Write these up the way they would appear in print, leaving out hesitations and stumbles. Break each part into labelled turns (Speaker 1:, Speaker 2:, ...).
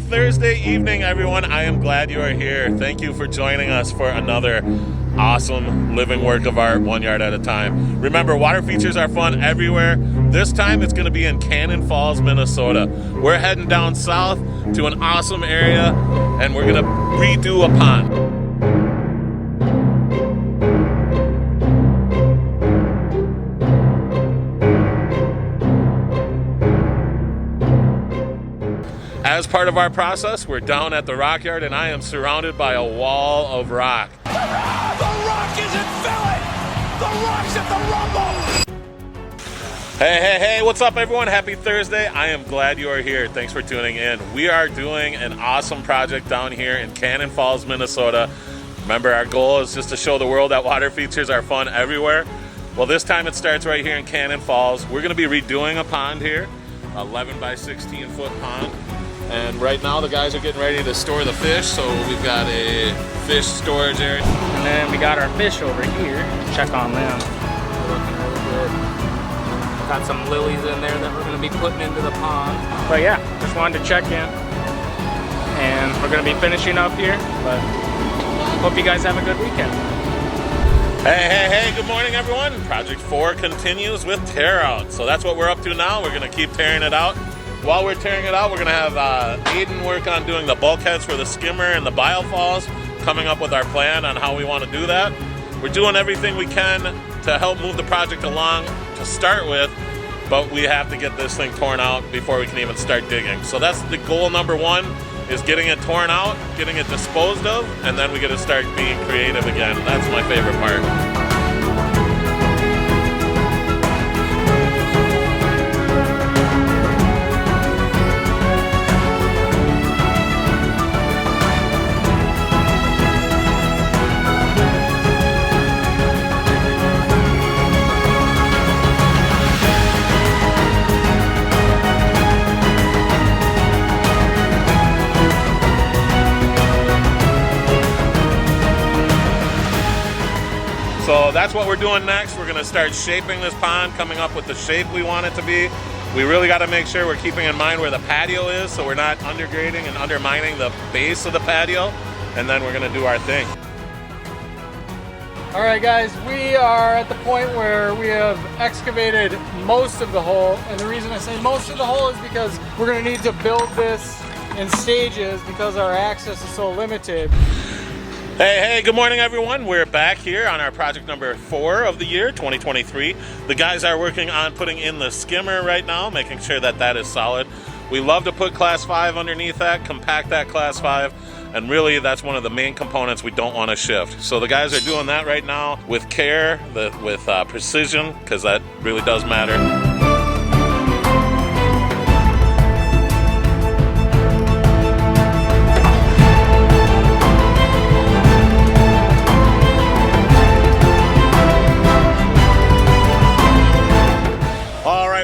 Speaker 1: Thursday evening, everyone. I am glad you are here. Thank you for joining us for another awesome living work of art, 1 yard at a time. Remember, water features are fun everywhere. This time it's going to be in Cannon Falls, Minnesota. We're heading down south to an awesome area, and we're going to redo a pond. As part of our process, we're down at the rock yard, and I am surrounded by a wall of rock.
Speaker 2: The rock isn't filling! The rock's at the rumble!
Speaker 1: Hey, what's up, everyone? Happy Thursday. I am glad you are here. Thanks for tuning in. We are doing an awesome project down here in Cannon Falls, Minnesota. Remember, our goal is just to show the world that water features are fun everywhere. Well, this time it starts right here in Cannon Falls. We're going to be redoing a pond here, 11 by 16 foot pond. And right now the guys are getting ready to store the fish, so we've got a fish storage area.
Speaker 3: And then we got our fish over here. Check on them. They're looking really good. Got some lilies in there that we're going to be putting into the pond. But yeah, just wanted to check in. And we're going to be finishing up here, but hope you guys have a good weekend.
Speaker 1: Hey, good morning, everyone. Project 4 continues with tear out. So that's what we're up to now. We're going to keep tearing it out. While we're tearing it out, we're going to have Aiden work on doing the bulkheads for the skimmer and the biofalls, coming up with our plan on how we want to do that. We're doing everything we can to help move the project along to start with, but we have to get this thing torn out before we can even start digging. So that's the goal number 1, is getting it torn out, getting it disposed of, and then we get to start being creative again. That's my favorite part. So that's what we're doing next. We're gonna start shaping this pond, coming up with the shape we want it to be. We really gotta make sure we're keeping in mind where the patio is, so we're not undergrading and undermining the base of the patio, and then we're gonna do our thing.
Speaker 4: All right, guys, we are at the point where we have excavated most of the hole, and the reason I say most of the hole is because we're gonna need to build this in stages because our access is so limited.
Speaker 1: Hey, good morning, everyone. We're back here on our project number 4 of the year, 2023. The guys are working on putting in the skimmer right now, making sure that that is solid. We love to put class 5 underneath that, compact that class 5, and really that's one of the main components we don't want to shift. So the guys are doing that right now with care, with precision, because that really does matter.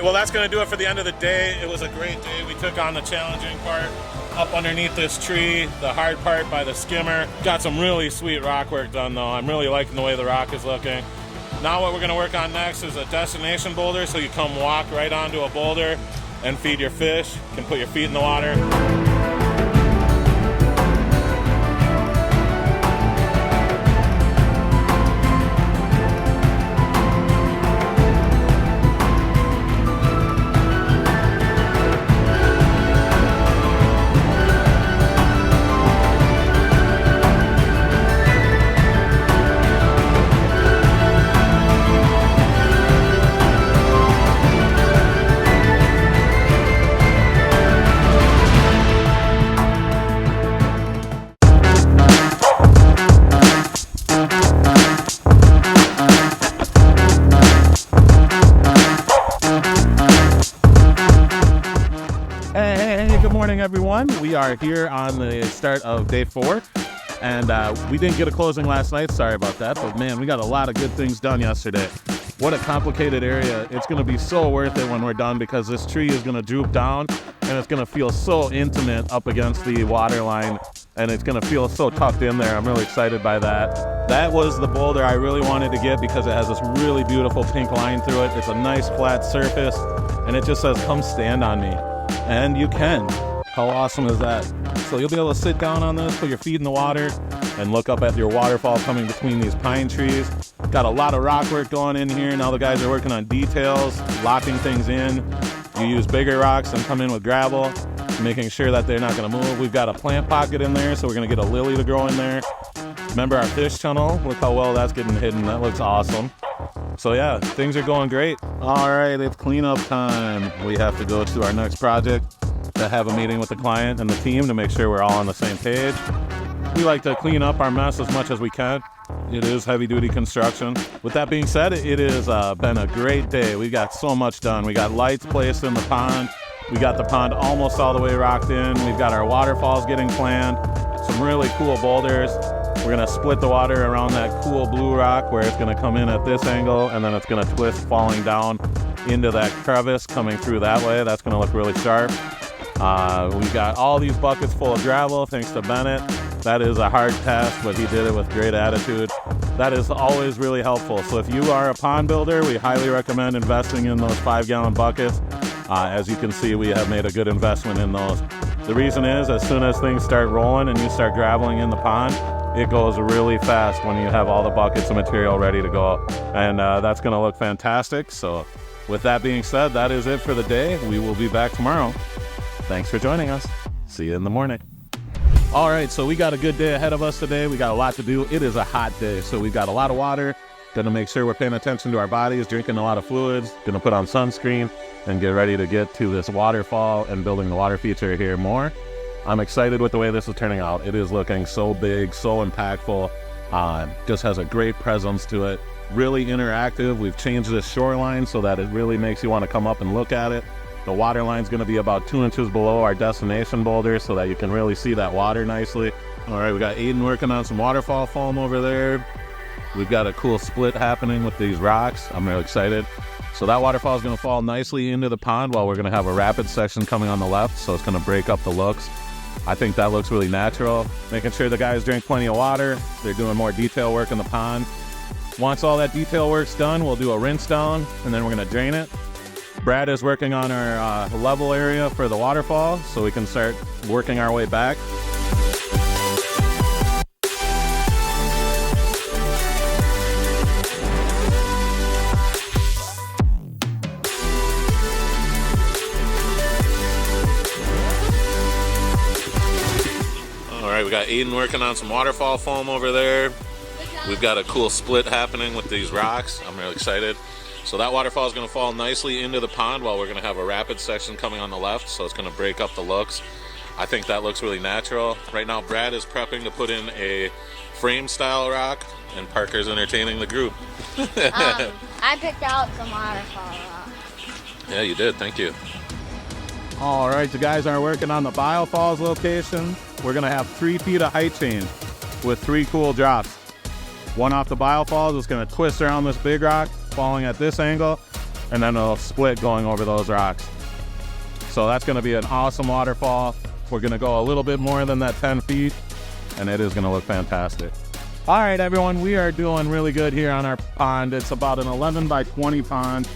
Speaker 1: Well, that's going to do it for the end of the day. It was a great day. We took on the challenging part up underneath this tree, the hard part by the skimmer. Got some really sweet rock work done, though. I'm really liking the way the rock is looking. Now what we're going to work on next is a destination boulder, so you come walk right onto a boulder and feed your fish. You can put your feet in the water. Everyone, we are here on the start of day 4, and we didn't get a closing last night. Sorry about that, but man, we got a lot of good things done yesterday. What a complicated area. It's going to be so worth it when we're done, because this tree is going to droop down and it's going to feel so intimate up against the water line, and it's going to feel so tucked in there. I'm really excited by that. That was the boulder I really wanted to get because it has this really beautiful pink line through it. It's a nice flat surface, and it just says, "Come stand on me." And you can.
Speaker 5: How awesome is that? So you'll be able to sit down on this, put your feet in the water, and look up at your waterfall coming between these pine trees. Got a lot of rock work going in here. Now the guys are working on details, locking things in. You use bigger rocks and come in with gravel, making sure that they're not gonna move. We've got a plant pocket in there, so we're gonna get a lily to grow in there. Remember our fish tunnel? Look how well that's getting hidden. That looks awesome. So yeah, things are going great. All right, it's cleanup time. We have to go to our next project to have a meeting with the client and the team to make sure we're all on the same page. We like to clean up our mess as much as we can. It is heavy duty construction. With that being said, it has been a great day. We got so much done. We got lights placed in the pond. We got the pond almost all the way rocked in. We've got our waterfalls getting planned. Some really cool boulders. We're gonna split the water around that cool blue rock where it's gonna come in at this angle and then it's gonna twist falling down into that crevice coming through that way. That's gonna look really sharp. We got all these buckets full of gravel thanks to Bennett. That is a hard task, but he did it with great attitude. That is always really helpful. So if you are a pond builder, we highly recommend investing in those 5-gallon buckets. As you can see, we have made a good investment in those. The reason is, as soon as things start rolling and you start graveling in the pond, it goes really fast when you have all the buckets of material ready to go. And that's gonna look fantastic. So with that being said, that is it for the day. We will be back tomorrow. Thanks for joining us. See you in the morning. All right, so we got a good day ahead of us today. We got a lot to do. It is a hot day, so we've got a lot of water. Gonna make sure we're paying attention to our bodies, drinking a lot of fluids, gonna put on sunscreen, and get ready to get to this waterfall and building the water feature here more. I'm excited with the way this is turning out. It is looking so big, so impactful. Just has a great presence to it. Really interactive. We've changed this shoreline so that it really makes you want to come up and look at it. The water line's going to be about 2 inches below our destination boulder so that you can really see that water nicely. All right, we got Aiden working on some waterfall foam over there. We've got a cool split happening with these rocks. I'm really excited. So that waterfall is going to fall nicely into the pond while we're going to have a rapid section coming on the left, so it's going to break up the looks. I think that looks really natural. Making sure the guys drink plenty of water. They're doing more detail work in the pond. Once all that detail work's done, we'll do a rinse down, and then we're going to drain it. Brad is working on our level area for the waterfall, so we can start working our way back. All right, we got Aiden working on some waterfall foam over there. We've got a cool split happening with these rocks. I'm really excited. So that waterfall is going to fall nicely into the pond while we're going to have a rapid section coming on the left, so it's going to break up the looks. I think that looks really natural. Right now Brad is prepping to put in a frame style rock, and Parker's entertaining the group.
Speaker 6: I picked out some waterfall rock.
Speaker 1: Yeah, you did. Thank you.
Speaker 5: All right, the guys are working on the biofalls location. We're going to have 3 feet of height change with 3 cool drops. One off the biofalls is going to twist around this big rock, falling at this angle, and then it'll split going over those rocks. So that's going to be an awesome waterfall. We're going to go a little bit more than that 10 feet, and it is going to look fantastic. All right, everyone, we are doing really good here on our pond. It's about an 11 by 20 pond.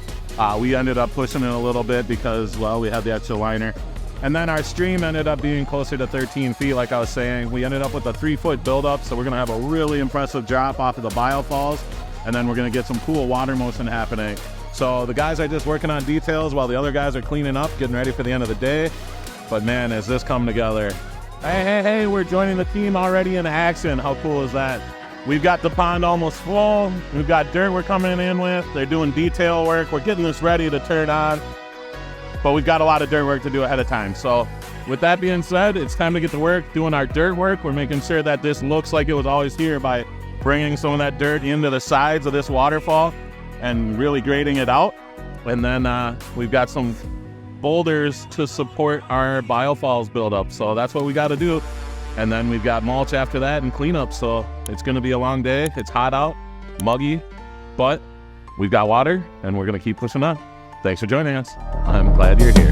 Speaker 5: We ended up pushing it a little bit because, well, we had the extra liner. And then our stream ended up being closer to 13 feet, like I was saying. We ended up with a 3-foot buildup, so we're going to have a really impressive drop off of the biofalls, and then we're going to get some cool water motion happening. So the guys are just working on details while the other guys are cleaning up, getting ready for the end of the day. But man, is this come together. Hey, we're joining the team already in action. How cool is that? We've got the pond almost full. We've got dirt we're coming in with. They're doing detail work. We're getting this ready to turn on. But we've got a lot of dirt work to do ahead of time. So with that being said, it's time to get to work doing our dirt work. We're making sure that this looks like it was always here by bringing some of that dirt into the sides of this waterfall and really grading it out. And then we've got some boulders to support our biofalls buildup. So that's what we got to do. And then we've got mulch after that and cleanup. So it's going to be a long day. It's hot out, muggy, but we've got water and we're going to keep pushing on. Thanks for joining us. I'm glad you're here.